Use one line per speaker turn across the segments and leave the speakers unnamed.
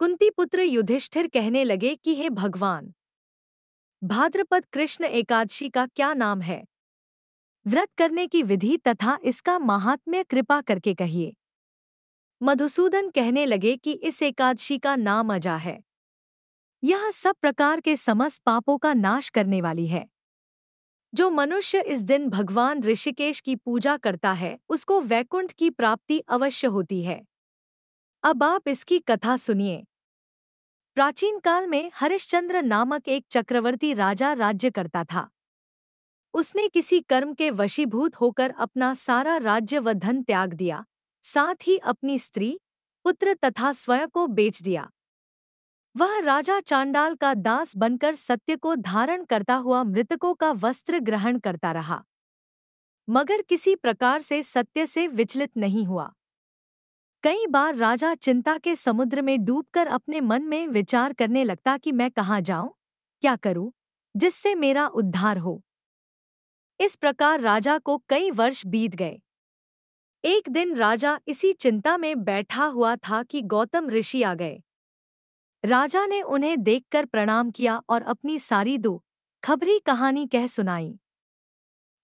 कुंती पुत्र युधिष्ठिर कहने लगे कि हे भगवान, भाद्रपद कृष्ण एकादशी का क्या नाम है? व्रत करने की विधि तथा इसका माहात्म्य कृपा करके कहिए। मधुसूदन कहने लगे कि इस एकादशी का नाम अजा है। यह सब प्रकार के समस्त पापों का नाश करने वाली है। जो मनुष्य इस दिन भगवान ऋषिकेश की पूजा करता है उसको वैकुंठ की प्राप्ति अवश्य होती है। अब आप इसकी कथा सुनिए। प्राचीन काल में हरिश्चंद्र नामक एक चक्रवर्ती राजा राज्य करता था। उसने किसी कर्म के वशीभूत होकर अपना सारा राज्य व धन त्याग दिया, साथ ही अपनी स्त्री, पुत्र तथा स्वयं को बेच दिया। वह राजा चांडाल का दास बनकर सत्य को धारण करता हुआ मृतकों का वस्त्र ग्रहण करता रहा, मगर किसी प्रकार से सत्य से विचलित नहीं हुआ। कई बार राजा चिंता के समुद्र में डूबकर अपने मन में विचार करने लगता कि मैं कहाँ जाऊं, क्या करूं, जिससे मेरा उद्धार हो। इस प्रकार राजा को कई वर्ष बीत गए। एक दिन राजा इसी चिंता में बैठा हुआ था कि गौतम ऋषि आ गए। राजा ने उन्हें देखकर प्रणाम किया और अपनी सारी खबरी कहानी कह सुनाई।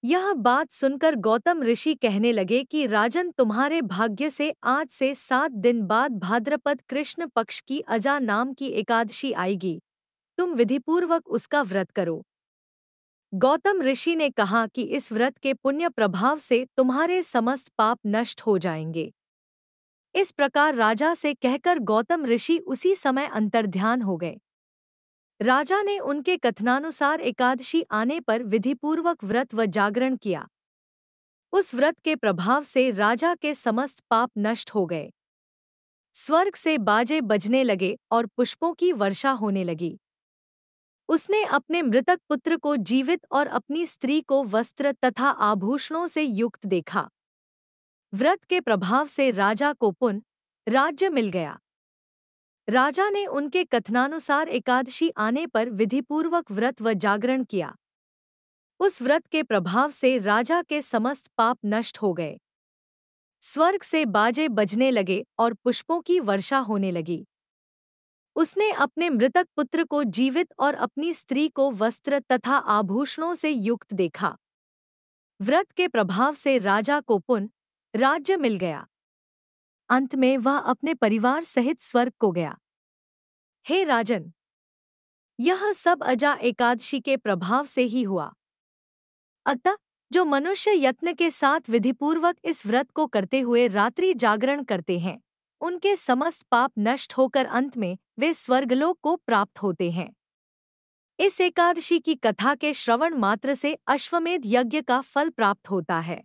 यह बात सुनकर गौतम ऋषि कहने लगे कि राजन, तुम्हारे भाग्य से आज से 7 दिन बाद भाद्रपद कृष्ण पक्ष की अजा नाम की एकादशी आएगी। तुम विधिपूर्वक उसका व्रत करो। गौतम ऋषि ने कहा कि इस व्रत के पुण्य प्रभाव से तुम्हारे समस्त पाप नष्ट हो जाएंगे। इस प्रकार राजा से कहकर गौतम ऋषि उसी समय अंतर्ध्यान हो गए। राजा ने उनके कथनानुसार एकादशी आने पर विधिपूर्वक व्रत व जागरण किया। उस व्रत के प्रभाव से राजा के समस्त पाप नष्ट हो गए। स्वर्ग से बाजे बजने लगे और पुष्पों की वर्षा होने लगी। उसने अपने मृतक पुत्र को जीवित और अपनी स्त्री को वस्त्र तथा आभूषणों से युक्त देखा। व्रत के प्रभाव से राजा को पुनः राज्य मिल गया। राजा ने उनके कथनानुसार एकादशी आने पर विधिपूर्वक व्रत व जागरण किया। उस व्रत के प्रभाव से राजा के समस्त पाप नष्ट हो गए। स्वर्ग से बाजे बजने लगे और पुष्पों की वर्षा होने लगी। उसने अपने मृतक पुत्र को जीवित और अपनी स्त्री को वस्त्र तथा आभूषणों से युक्त देखा। व्रत के प्रभाव से राजा को पुनः राज्य मिल गया। अंत में वह अपने परिवार सहित स्वर्ग को गया। हे राजन, यह सब अजा एकादशी के प्रभाव से ही हुआ। अतः जो मनुष्य यत्न के साथ विधिपूर्वक इस व्रत को करते हुए रात्रि जागरण करते हैं, उनके समस्त पाप नष्ट होकर अंत में वे स्वर्गलोक को प्राप्त होते हैं। इस एकादशी की कथा के श्रवण मात्र से अश्वमेध यज्ञ का फल प्राप्त होता है।